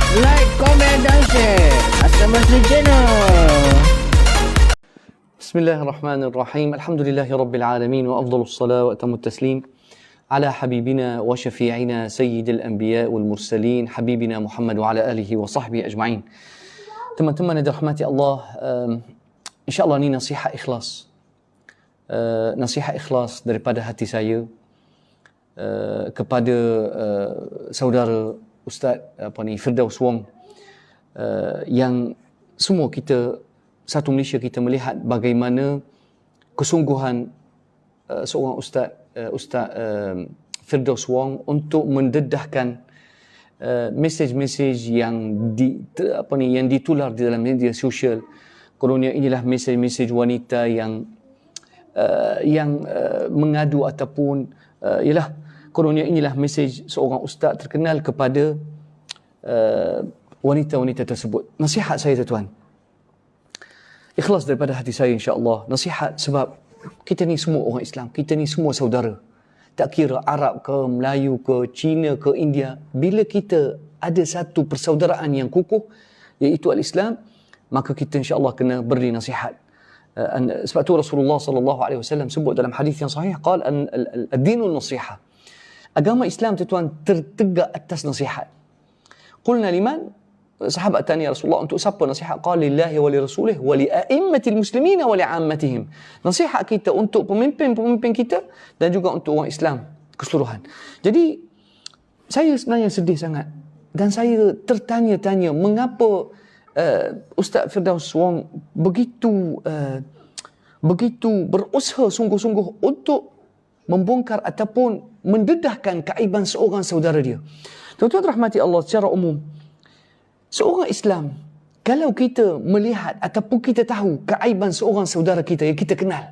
Like, comment dan share. Asal channel. بسم الله الرحمن الرحيم. الحمد لله رب العالمين وأفضل الصلاة وأتم التسليم على حبيبنا وشفيعنا سيد الأنبياء والمرسلين حبيبنا محمد وعلى آله وصحبه أجمعين. Teman-teman yang dirahmati Allah, insya-Allah ni nasihat ikhlas. Nasihat ikhlas daripada hati saya kepada saudara Ustaz Firdaus Wong, yang semua kita, satu Malaysia kita melihat bagaimana kesungguhan seorang Ustaz Firdaus Wong untuk mendedahkan mesej-mesej yang yang ditular di dalam media sosial. Kononnya inilah mesej-mesej wanita yang mengadu ataupun kononnya inilah mesej seorang ustaz terkenal kepada wanita-wanita tersebut. Nasihat saya tuan, ikhlas daripada hati saya insya-Allah. Nasihat sebab kita ni semua orang Islam, kita ni semua saudara. Tak kira Arab ke, Melayu ke, Cina ke, India. Bila kita ada satu persaudaraan yang kukuh, iaitu al-Islam, maka kita insya-Allah kena beri nasihat. Sebab tu Rasulullah sallallahu alaihi wasallam sebut dalam hadis yang sahih, qala ad-dinun nasihah. Agama Islam tuan tertegak atas nasihat. Qulna liman? Sahabat tanya Rasulullah, untuk siapa nasihat? Qala lillahi wa li rasulih wa li a'immatil muslimin wa li 'ammatihim. Nasihat kita untuk pemimpin-pemimpin kita dan juga untuk orang Islam keseluruhan. Jadi saya sebenarnya sedih sangat dan saya tertanya-tanya mengapa Ustaz Firdaus Wong begitu berusaha sungguh-sungguh untuk membongkar ataupun mendedahkan keaiban seorang saudara dia. Tuan-tuan rahmati Allah, secara umum seorang Islam, kalau kita melihat ataupun kita tahu keaiban seorang saudara kita yang kita kenal,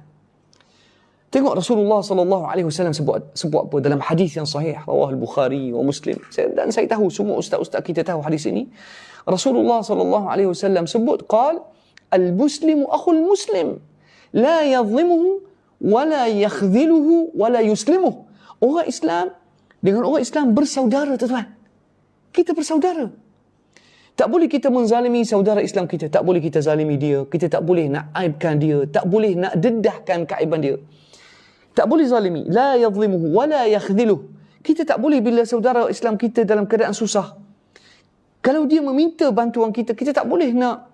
tengok Rasulullah sallallahu alaihi wasallam sebut apa dalam hadis yang sahih rawah al-Bukhari wa Muslim. Dan saya tahu semua ustaz-ustaz kita tahu hadis ini. Rasulullah sallallahu alaihi wasallam sebut, qal al-muslimu akhul muslim la yadhlimuhu wa la yakhdhiluhu wa la yuslimuhu. Orang Islam dengan orang Islam bersaudara tuan. Kita bersaudara. Tak boleh kita menzalimi saudara Islam kita. Tak boleh kita zalimi dia. Kita tak boleh nak aibkan dia. Tak boleh nak dedahkan keaiban dia. Tak boleh zalimi. La yadhlimuhu wa la yakhdhiluh. Kita tak boleh bila saudara Islam kita dalam keadaan susah, kalau dia meminta bantuan kita, kita tak boleh nak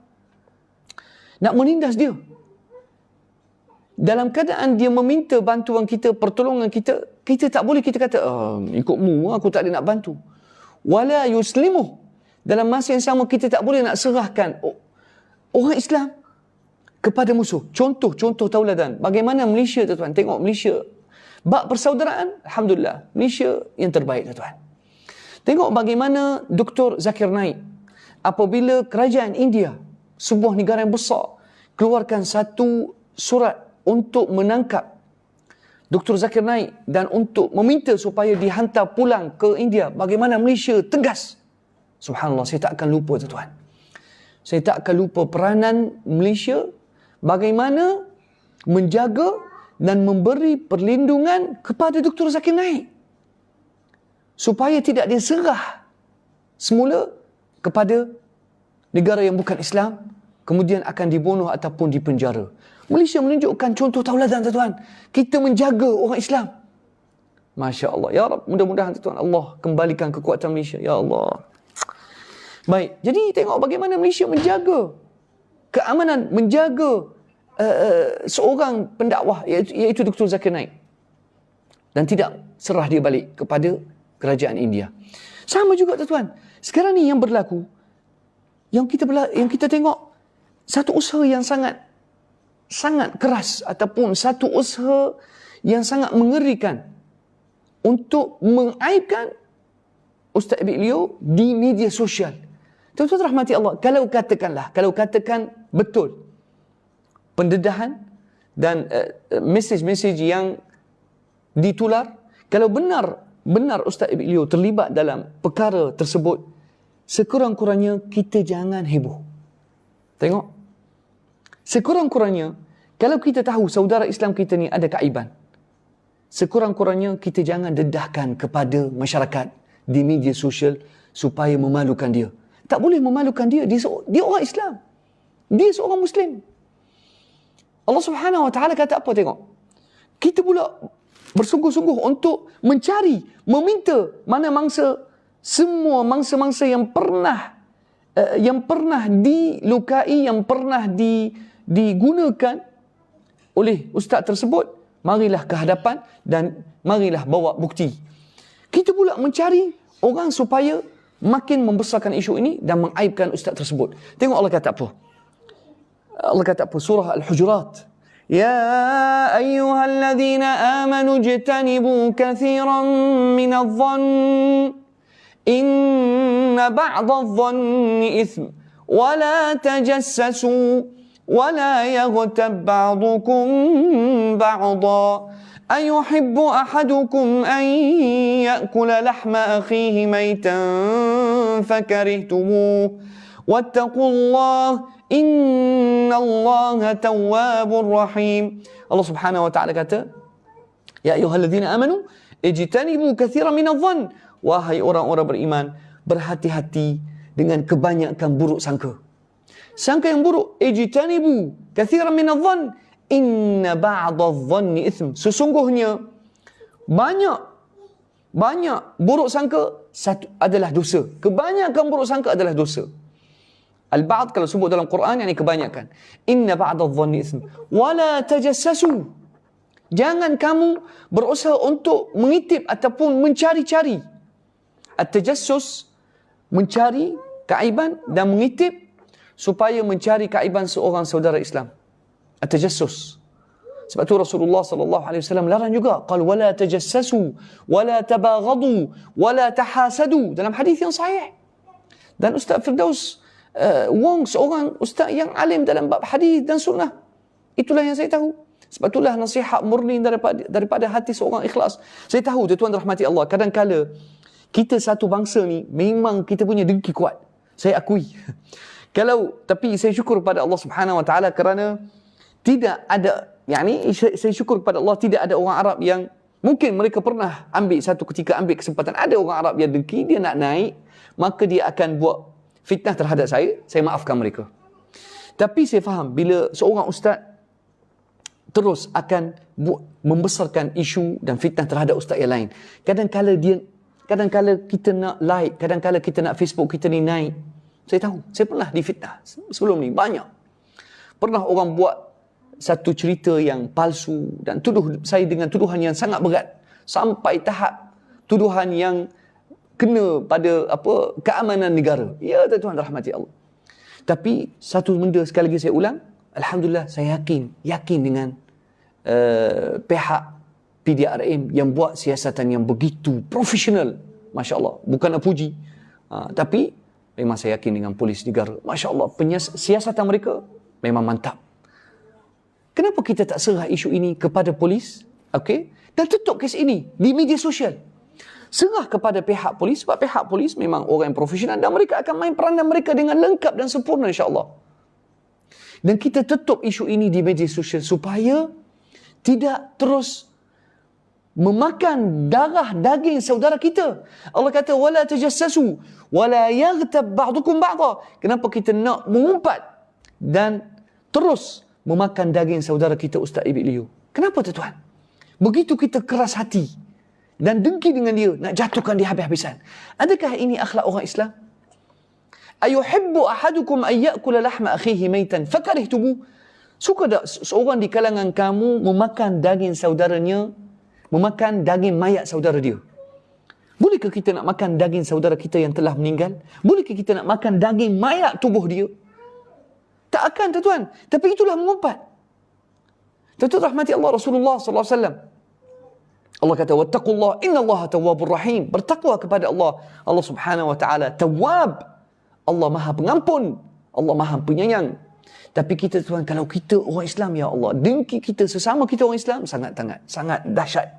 menindas dia. Dalam keadaan dia meminta bantuan kita, pertolongan kita, kita tak boleh kita kata, ikutmu, aku tak ada nak bantu. Wala yuslimuh. Dalam masa yang sama, kita tak boleh nak serahkan orang Islam kepada musuh. Contoh tauladan. Bagaimana Malaysia tuan-tuan? Tengok Malaysia. Bab persaudaraan, alhamdulillah, Malaysia yang terbaik tuan-tuan. Tengok bagaimana Dr. Zakir Naik, apabila kerajaan India, sebuah negara yang besar, keluarkan satu surat untuk menangkap Dr. Zakir Naik dan untuk meminta supaya dihantar pulang ke India, bagaimana Malaysia tegas. Subhanallah, saya tak akan lupa tuan-tuan. Saya tak akan lupa peranan Malaysia bagaimana menjaga dan memberi perlindungan kepada Dr. Zakir Naik supaya tidak diserah semula kepada negara yang bukan Islam, kemudian akan dibunuh ataupun dipenjara. Malaysia menunjukkan contoh tauladan tuan-tuan. Kita menjaga orang Islam. Masya Allah. Ya Rab, mudah-mudahan tuan Allah kembalikan kekuatan Malaysia. Ya Allah. Baik, jadi tengok bagaimana Malaysia menjaga keamanan, menjaga seorang pendakwah iaitu Dr. Zakir Naik dan tidak serah dia balik kepada kerajaan India. Sama juga tuan-tuan. Sekarang ni yang berlaku, yang kita tengok satu usaha yang sangat keras ataupun satu usaha yang sangat mengerikan untuk mengaibkan Ustaz Leo di media sosial. Tuan-tuan rahmati Allah, kalau katakan betul pendedahan dan mesej-mesej yang ditular, kalau benar Ustaz Leo terlibat dalam perkara tersebut, sekurang-kurangnya kita jangan heboh. Tengok, sekurang-kurangnya kalau kita tahu saudara Islam kita ni ada keaiban, sekurang-kurangnya kita jangan dedahkan kepada masyarakat di media sosial supaya memalukan dia. Tak boleh memalukan dia. Dia orang Islam. Dia seorang Muslim. Allah Subhanahu Wa Taala kata apa, tengok. Kita pula bersungguh-sungguh untuk mencari, meminta mana semua mangsa-mangsa yang pernah dilukai, yang pernah digunakan oleh ustaz tersebut, marilah ke hadapan dan marilah bawa bukti. Kita pula mencari orang supaya makin membesarkan isu ini dan mengaibkan ustaz tersebut. Tengok Allah kata apa. Allah kata apa? Surah Al-Hujurat. Ya ayyuhalladzina amanu ijtanibu katsiran minadh-dhann inna ba'dadh-dhanni itsm wa la tajassasu wa la yaghtab ba'dukum ba'dha ayuhibbu ahadukum an ya'kula lahma akhihi maytan fakarihtumuh wattaqullaha innallaha tawwabur rahim. Allah Subhanahu Wa Taala kata, ya ayyuhalladzina amanu ijtanibu katsiran minadh-dhann. Wahai orang-orang beriman, berhati-hati dengan kebanyakan buruk sangka. Sangka yang buruk, ijtanibu katsiran minadh-dhann inna ba'dadh-dhanni itsm. Sesungguhnya banyak buruk sangka satu adalah dosa. Kebanyakan buruk sangka adalah dosa. Al-ba'd kalau sebut dalam Quran yang ini kebanyakan. Inna ba'dadh-dhanni itsm wa la tajassasu. Jangan kamu berusaha untuk mengintip ataupun mencari-cari. At-tajassus, mencari keaiban dan mengintip supaya mencari keaiban seorang saudara Islam. At-tajassus. Sebab tu Rasulullah sallallahu alaihi wasallam larang juga, qal wala tajassasu wala tabaghadu wala tahasadu, dalam hadis yang sahih. Dan Ustaz Firdaus Wong, seorang ustaz yang alim dalam bab hadis dan sunnah. Itulah yang saya tahu. Sebab itulah nasihat murni daripada hati seorang ikhlas. Saya tahu tuan-tuan rahmati Allah, kadang-kala kita satu bangsa ni memang kita punya dengki kuat. Saya akui. Tapi saya syukur kepada Allah Subhanahu Wa Taala kerana tidak ada, saya syukur kepada Allah tidak ada orang Arab yang mungkin mereka pernah satu ketika ambil kesempatan. Ada orang Arab yang dengki, dia nak naik, maka dia akan buat fitnah terhadap saya maafkan mereka. Tapi saya faham bila seorang ustaz terus akan membesarkan isu dan fitnah terhadap ustaz yang lain. Kadang-kala kita nak like, kadang-kala kita nak Facebook kita ni naik. Saya tahu, saya pernah difitnah sebelum ni, banyak. Pernah orang buat satu cerita yang palsu dan tuduh saya dengan tuduhan yang sangat berat. Sampai tahap tuduhan yang kena pada keamanan negara. Ya tuan-tuan rahmati Allah. Tapi satu benda sekali lagi saya ulang, alhamdulillah saya yakin dengan pihak PDRM yang buat siasatan yang begitu profesional. Masya-Allah, bukan nak puji. Tapi memang saya yakin dengan polis negara. Masya-Allah, siasatan mereka memang mantap. Kenapa kita tak serah isu ini kepada polis? Okey? Dan tutup kes ini di media sosial. Serah kepada pihak polis, sebab pihak polis memang orang yang profesional dan mereka akan main peranan mereka dengan lengkap dan sempurna insya-Allah. Dan kita tutup isu ini di media sosial supaya tidak terus memakan darah daging saudara kita. Allah kata wala tajassasu wala yaghtab ba'dukum ba'dha. Kenapa kita nak mengumpat dan terus memakan daging saudara kita Ustaz Ibik Liu? Kenapa tuan? Begitu kita keras hati dan dengki dengan dia, nak jatuhkan dia habis-habisan. Adakah ini akhlak orang Islam? Ayuhibbu ahadukum an ya'kula lahma akhihi maytan fakarihtumu. Suka tak seorang di kalangan kamu memakan daging saudaranya, memakan daging mayat saudara dia? Bolehkah kita nak makan daging saudara kita yang telah meninggal? Bolehkah kita nak makan daging mayat tubuh dia? Tak akan tuan-tuan. Tapi itulah mengumpat. Tuan-tuan rahmati Allah, Rasulullah sallallahu alaihi wasallam, Allah kata wattaqullah innallaha tawwabur rahim. Bertakwa kepada Allah. Allah Subhanahu Wa Taala Tawwab. Allah Maha Pengampun. Allah Maha Penyayang. Tapi kita tuan, kalau kita orang Islam, ya Allah, dengki kita sesama kita orang Islam sangat dahsyat.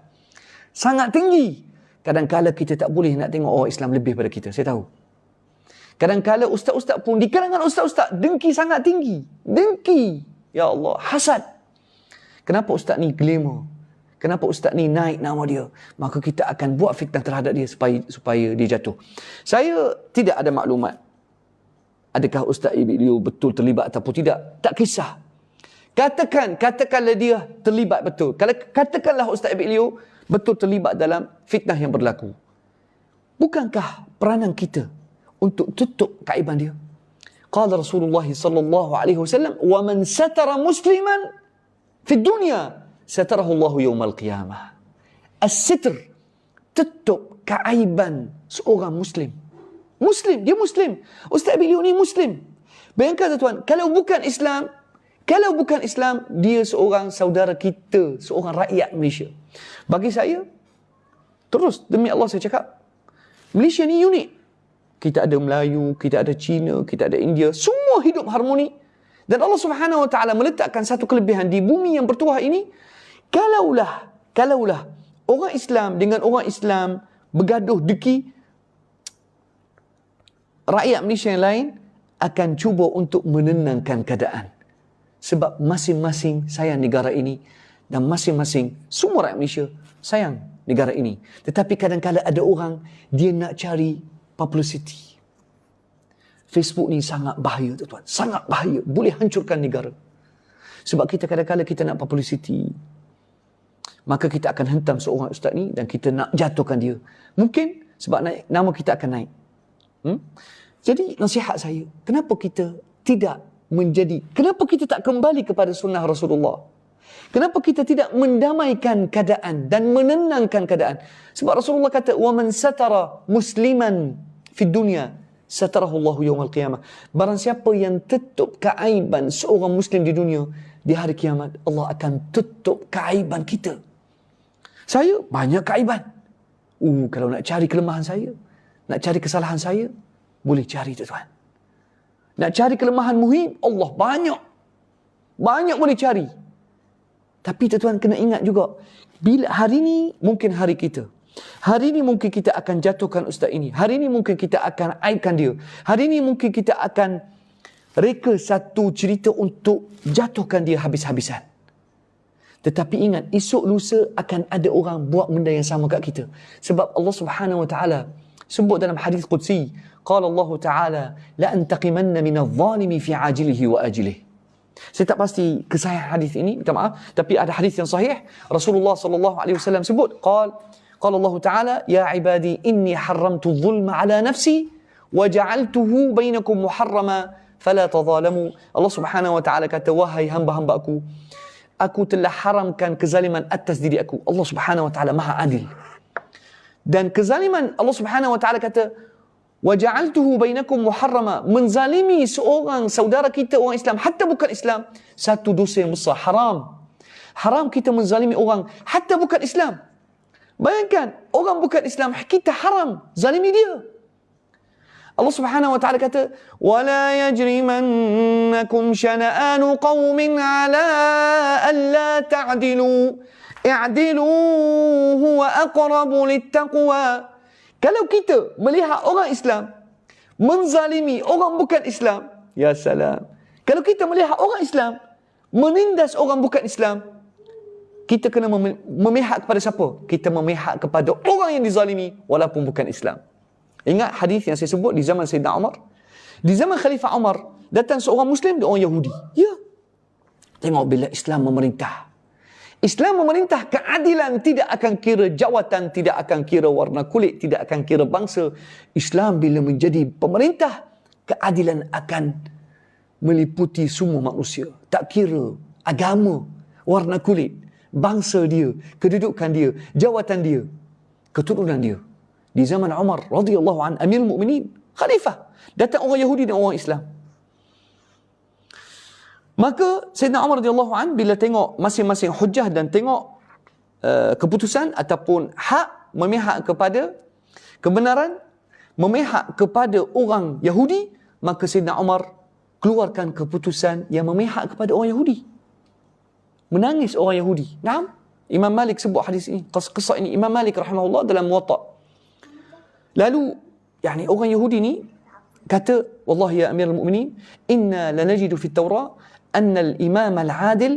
Sangat tinggi. Kadang-kala kita tak boleh nak tengok orang Islam lebih pada kita. Saya tahu. Kadang-kala ustaz-ustaz pun di kalangan ustaz-ustaz dengki sangat tinggi. Dengki. Ya Allah, hasad. Kenapa ustaz ni glamour? Kenapa ustaz ni naik nama dia? Maka kita akan buat fitnah terhadap dia supaya dia jatuh. Saya tidak ada maklumat adakah Ustaz Ibiliu betul terlibat ataupun tidak, tak kisah. Katakanlah dia terlibat betul. Kalau katakanlah Ustaz Ibiliu betul terlibat dalam fitnah yang berlaku. Bukankah peranan kita untuk tutup keaiban dia? Qala Rasulullah sallallahu alaihi wasallam, "Wa man satara musliman fi dunya, satarahu Allah yaumal qiyamah." As-sitr, tutup keaiban seorang muslim. Muslim, dia Muslim. Ustaz Biliu ni Muslim. Bayangkan tuan, kalau bukan Islam, dia seorang saudara kita, seorang rakyat Malaysia. Bagi saya, terus demi Allah saya cakap, Malaysia ni unik. Kita ada Melayu, kita ada Cina, kita ada India, semua hidup harmoni. Dan Allah Subhanahu Wa Taala meletakkan satu kelebihan di bumi yang bertuah ini. Kalaulah orang Islam dengan orang Islam bergaduh deki, rakyat Malaysia yang lain akan cuba untuk menenangkan keadaan. Sebab masing-masing sayang negara ini dan masing-masing semua rakyat Malaysia sayang negara ini. Tetapi kadang-kadang ada orang dia nak cari publicity. Facebook ni sangat bahaya tuan-tuan, sangat bahaya, boleh hancurkan negara. Sebab kita kadang-kadang kita nak publicity, maka kita akan hentam seorang ustaz ni dan kita nak jatuhkan dia. Mungkin sebab nama kita akan naik. Jadi nasihat saya, kenapa kita tak kembali kepada sunnah Rasulullah? Kenapa kita tidak mendamaikan keadaan dan menenangkan keadaan? Sebab Rasulullah kata, "Wa man satara musliman fid dunya, satarahu Allah yaumal qiyamah." Barang siapa yang tutup keaiban seorang muslim di dunia, di hari kiamat Allah akan tutup keaiban kita. Saya banyak keaiban. Kalau nak cari kelemahan saya, nak cari kesalahan saya, boleh cari tuan. Nak cari kelemahan Muhib, Allah banyak boleh cari. Tapi tuan kena ingat juga, bila hari ni mungkin hari kita. Hari ni mungkin kita akan jatuhkan ustaz ini. Hari ni mungkin kita akan aibkan dia. Hari ni mungkin kita akan reka satu cerita untuk jatuhkan dia habis-habisan. Tetapi ingat, esok lusa akan ada orang buat benda yang sama kat kita. Sebab Allah Subhanahu Wa Taala sebut dalam hadis qudsi, qala Allah Taala, la antaqimanna minadh zalimi fi ajilihi wa ajilihi. Saya tak pasti kesahihan hadis ini, minta maaf, tapi ada hadis yang sahih. Rasulullah sallallahu alaihi wasallam sebut, qala Allah Taala, ya ibadi inni haramtu dhulma ala nafsi wa ja'altuhu bainakum muharrama fala tadhalamu. Allah Subhanahu Wa Taala kata, wahai hamba-hambaku, aku telah haramkan kezaliman atas diri aku. Allah Subhanahu Wa Taala Maha Adil. Dan kezaliman, Allah Subhanahu Wa Taala kata, waja'altuhu bainakum muharrama, menzalimi seorang saudara kita orang Islam, hatta bukan Islam, satu dosa yang besar, haram kita menzalimi orang hatta bukan Islam. Bayangkan, orang bukan Islam, kita haram zalimi dia. Allah Subhanahu Wa Taala kata, wala yajrimannakum syana'anu qaumin ala alla ta'dilu i'dilu huwa aqrabu littaqwa. Kalau kita melihat orang Islam menzalimi orang bukan Islam, ya salam. Kalau kita melihat orang Islam menindas orang bukan Islam, kita kena memihak kepada siapa? Kita memihak kepada orang yang dizalimi walaupun bukan Islam. Ingat hadis yang saya sebut di zaman Sayyidina Umar. Di zaman Khalifah Umar, datang seorang Muslim dan orang Yahudi. Ya. Tengok bila Islam memerintah. Islam memerintah keadilan, tidak akan kira jawatan, tidak akan kira warna kulit, tidak akan kira bangsa. Islam bila menjadi pemerintah, keadilan akan meliputi semua manusia. Tak kira agama, warna kulit, bangsa dia, kedudukan dia, jawatan dia, keturunan dia. Di zaman Umar radhiyallahu an, Amirul Mukminin, khalifah, datang orang Yahudi dan orang Islam. Maka Sayyidina Umar radhiyallahu an bila tengok masing-masing hujah dan tengok keputusan ataupun hak memihak kepada kebenaran, memihak kepada orang Yahudi, maka Sayyidina Umar keluarkan keputusan yang memihak kepada orang Yahudi. Menangis orang Yahudi. Naam, Imam Malik sebut hadis ini, kisah ini Imam Malik rahimahullah dalam Muwatta. Lalu orang Yahudi ni kata, wallahi ya Amirul Mukminin, inna lanajidu fi at-Taurah أن الإمام العادل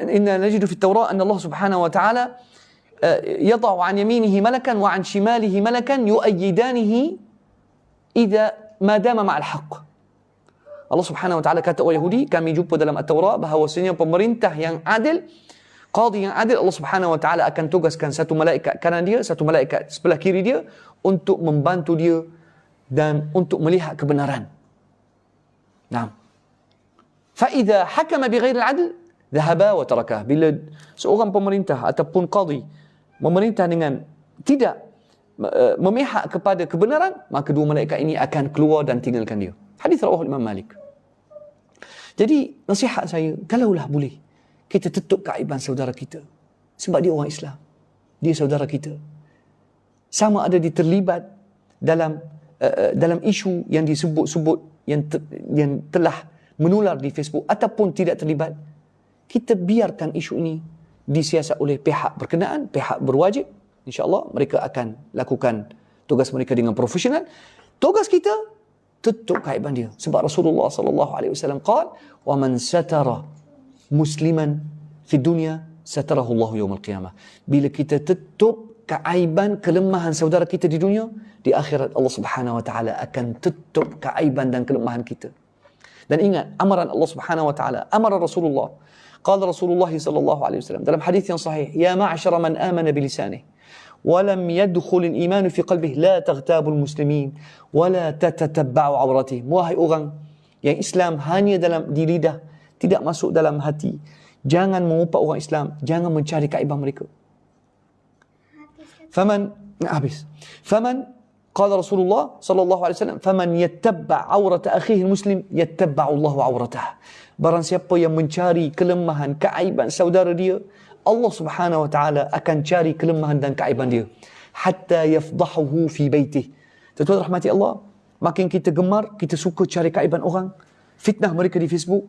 إنا نجد في التوراة أن الله سبحانه وتعالى يضع عن يمينه ملكا وعن شماله ملكا يؤيدانه إذا ma dama ma'al haqq. Allah Subhanahu wa taala kata orang Yahudi, kami jumpa dalam At-Taurat bahawasanya pemerintah yang adil, qadi yang adil, Allah Subhanahu wa taala akan tugaskan satu malaikat kanan dia, satu malaikat sebelah kiri dia untuk membantu dia dan untuk melihat kebenaran. Naam. Fa idza hakama bighairi al-'adl dhahaba wa tarakah. Bila seorang pemerintah ataupun qadi memerintah dengan tidak memihak kepada kebenaran, maka dua malaikat ini akan keluar dan tinggalkan dia. Hadis rawah Imam Malik. Jadi nasihat saya, kalaulah boleh kita tutup keaiban saudara kita, sebab dia orang Islam, dia saudara kita, sama ada dia terlibat dalam isu yang disebut-sebut yang telah menular di Facebook ataupun tidak terlibat, kita biarkan isu ini disiasat oleh pihak berkenaan, pihak berwajib. InsyaAllah mereka akan lakukan tugas mereka dengan profesional. Tugas kita tutup keaiban dia, sebab Rasulullah sallallahu alaihi wasallam qala, wa man satara musliman fi dunya satarahu Allah yaumil qiyamah. Bila kita tutup keaiban, kelemahan saudara kita di dunia, di akhirat Allah Subhanahu wa taala akan tutup keaiban dan kelemahan kita. Dan ingat amaran Allah Subhanahu wa taala, amaran Rasulullah. Qala Rasulullah sallallahu alaihi wasallam dalam hadis yang sahih, ya ma'syara man amana bilisanih ولم يدخل الإيمان في قلبه لا تغتابوا المسلمين ولا تتتبعوا عوراتهم. Wahai orang yang Islam hanya dalam di lidah, tidak masuk dalam hati, jangan mengupak orang Islam, jangan mencari keaiban mereka. Faman qala Rasulullah sallallahu alaihi wasallam, faman yattab'a aurata akhihi muslim yattabba'u Allahu auratahu. Barang siapa yang mencari kelemahan, keaiban saudara dia, Allah Subhanahu wa taala akan cari kelemahan dan keaiban dia hatta yafdahuhu fi baitih. Tuan-tuan rahmati Allah, makin kita gemar, kita suka cari keaiban orang, fitnah mereka di Facebook,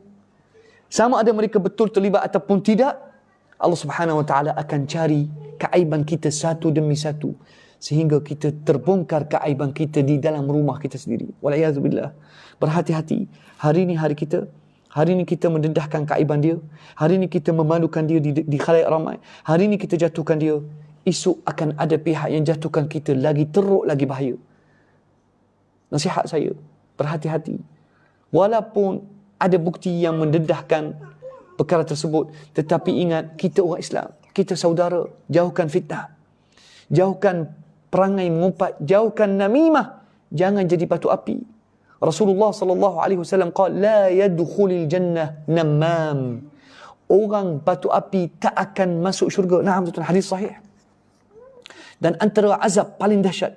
sama ada mereka betul terlibat ataupun tidak, Allah Subhanahu wa taala akan cari keaiban kita satu demi satu sehingga kita terbongkar keaiban kita di dalam rumah kita sendiri. Wal'iyadzubillah. Berhati-hati. Hari ini hari kita, hari ini kita mendedahkan keaiban dia, hari ini kita memalukan dia di khalayak ramai, hari ini kita jatuhkan dia, esok akan ada pihak yang jatuhkan kita lagi teruk, lagi bahaya. Nasihat saya, berhati-hati. Walaupun ada bukti yang mendedahkan perkara tersebut, tetapi ingat, kita orang Islam, kita saudara, jauhkan fitnah, jauhkan perangai mengumpat, jauhkan namimah, jangan jadi batu api. Rasulullah sallallahu alaihi wasallam qala, la yadkhulul jannah namam. Orang batu api tak akan masuk syurga. Naam, tuan, hadis sahih. Dan antara azab paling dahsyat,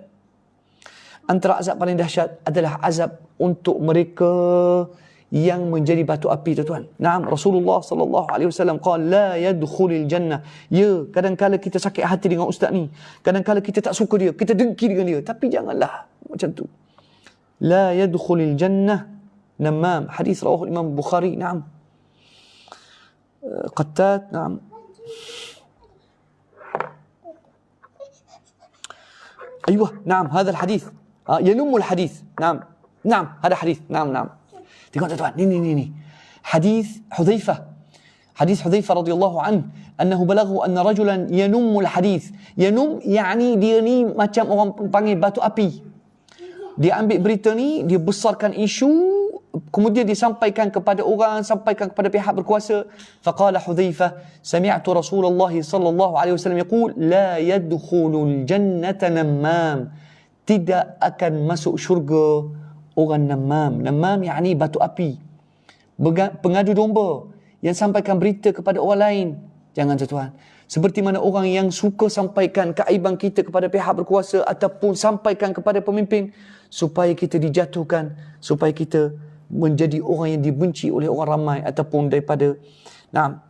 adalah azab untuk mereka yang menjadi batu api, tuan. Naam, Rasulullah sallallahu alaihi wasallam qala, la yadkhulul jannah. Ya, kadang-kala kita sakit hati dengan ustaz ni, kadang-kala kita tak suka dia, kita dengki dengan dia, tapi janganlah macam tu. لا يدخل الجنة نمام. حديث رواه الإمام البخاري. نعم. قتات. نعم. أيوة. نعم. هذا الحديث ينم الحديث. نعم. نعم. هذا حديث. نعم. نعم. تقول tuan, ini حديث حذيفة. حديث حذيفة رضي الله عنه أنه بلغه أن رجلا ينم الحديث. ينم يعني dia ni macam orang panggil batu api. Dia ambil berita ni, dia besarkan isu, kemudian dia sampaikan kepada orang, sampaikan kepada pihak berkuasa. Faqala Hudzaifah, sami'tu Rasulullah sallallahu alaihi wasallam yaqul, la yadkhulul jannata namam. Tidak akan masuk syurga orang namam. Namam yakni batu api, pengadu domba yang sampaikan berita kepada orang lain. Jangan, tuan. Seperti mana orang yang suka sampaikan keaiban kita kepada pihak berkuasa ataupun sampaikan kepada pemimpin supaya kita dijatuhkan, supaya kita menjadi orang yang dibenci oleh orang ramai ataupun daripada. Nah,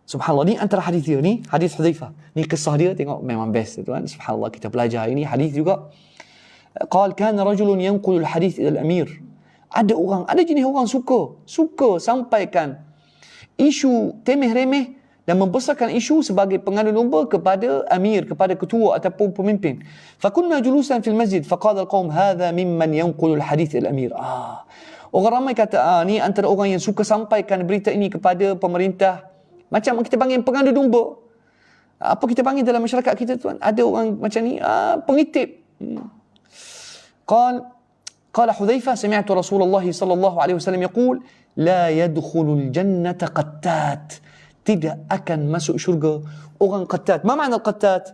subhanallah, ni antara hadis dia, ni hadis Hudzaifah. Ni kisah dia, tengok memang best, tuan. Subhanallah, kita belajar ini hadis juga. Qal kana rajulun yanqulu al-hadith ila al-amir. Ada jenis orang suka sampaikan isu temeh-remeh dan membesarkan isu sebagai pengadu domba kepada amir, kepada ketua ataupun pemimpin. Fakunna julusan fil masjid faqala alqaum hadha mimman yanqulu alhadith al-amir. Orang ramai kata, ni antara orang yang suka sampaikan berita ini kepada pemerintah. Macam kita panggil pengadu domba. Apa kita panggil dalam masyarakat kita, tuan? Ada orang macam ni, pengitip. Qal قال حذيفة سمعت رسول الله صلى الله عليه وسلم يقول لا يدخل الجنة قتات, tidak akan masuk syurga orang qattat. ما معنى القتات؟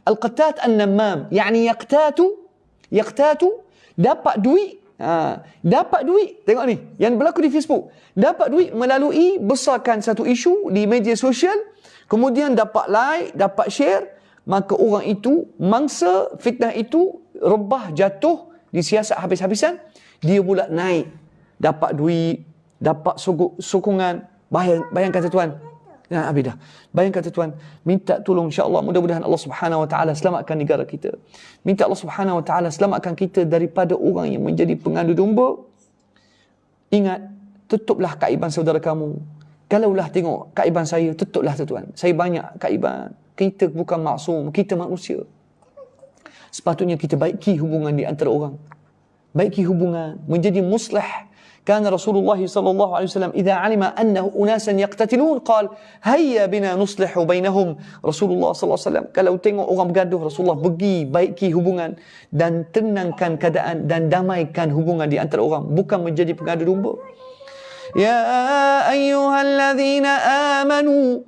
القتات النمام, يعني يقتات dapat duit. Dapat duit, tengok ni yang berlaku di Facebook, dapat duit melalui besarkan satu isu di media sosial, kemudian dapat like, dapat share, maka orang itu, mangsa fitnah itu rebah, jatuh, disiasat habis-habisan, dia pula naik, dapat duit, dapat sokongan. Bayangkan tuan, ya Abidah, bayangkan tuan, minta tolong insya-Allah, mudah-mudahan Allah Subhanahu wa taala selamatkan negara kita. Minta Allah Subhanahu wa taala selamatkan kita daripada orang yang menjadi pengadu domba. Ingat, tutuplah kaiban saudara kamu. Kalaulah tengok kaiban saya, tutuplah tuan. Saya banyak kaiban. Kita bukan maksum, kita manusia. Sepatutnya kita baiki hubungan di antara orang. Baiki hubungan, menjadi muslih. كان رسول الله صلى الله عليه وسلم إذا علم أنه أناسا يقتتلون قال هيا بنا نصلح بينهم. Rasulullah SAW kalau tengok orang bergaduh, Rasulullah pergi baiki hubungan dan tenangkan keadaan dan damaikan hubungan di antara orang, bukan menjadi pengadu domba. Ya ayyuhalladzina amanu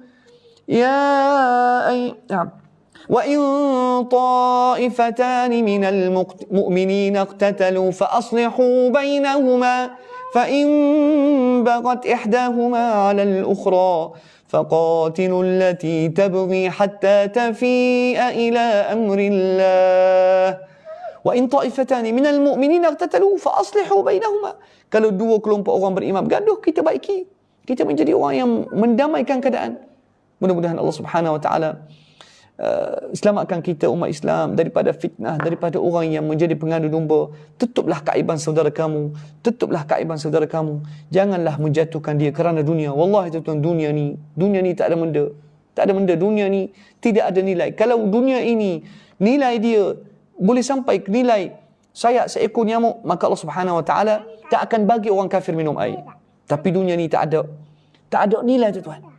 وإن طائفتان من المؤمنين اقتتلوا فأصلحوا بينهما فإن بغت إحداهما على الأخرى فقاتلوا التي تبغي حتى تفيء إلى أمر الله وإن طائفتان من المؤمنين اقتتلوا فأصلحوا بينهما. Kalau dua kelompok orang beriman bergaduh, kita baiki, kita menjadi orang yang mendamaikan keadaan. Mudah-mudahan Allah Subhanahu wa taala selamatkan kita umat Islam daripada fitnah, daripada orang yang menjadi pengadu domba. Tutuplah kaiban saudara kamu, tutuplah kaiban saudara kamu. Janganlah menjatuhkan dia kerana dunia. Wallahi tuan, dunia ni tak ada benda. Tak ada benda, dunia ni tidak ada nilai. Kalau dunia ini nilai dia boleh sampai ke nilai sayap seekor nyamuk, maka Allah Subhanahu wa taala tak akan bagi orang kafir minum air. Tapi dunia ni tak ada nilai tuan.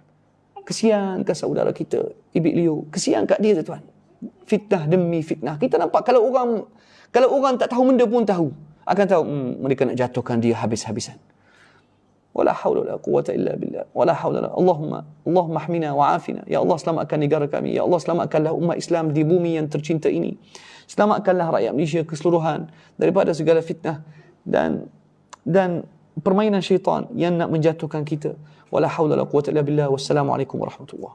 Kesian ke saudara kita, Ibik Leo. Kesian kat dia tuan. Fitnah demi fitnah. Kita nampak kalau orang tak tahu benda pun tahu. Akan tahu mereka nak jatuhkan dia habis-habisan. Wala haula wala quwwata illa billah. Wala haula. Allahumma ahmina wa afina. Ya Allah, selamatkan negara kami. Ya Allah, selamatkanlah umat Islam di bumi yang tercinta ini. Selamatkanlah rakyat Malaysia keseluruhan daripada segala fitnah dan permainan syaitan yang nak menjatuhkan kita. Wala haula wala quwwata illa billah. Wassalamualaikum warahmatullahi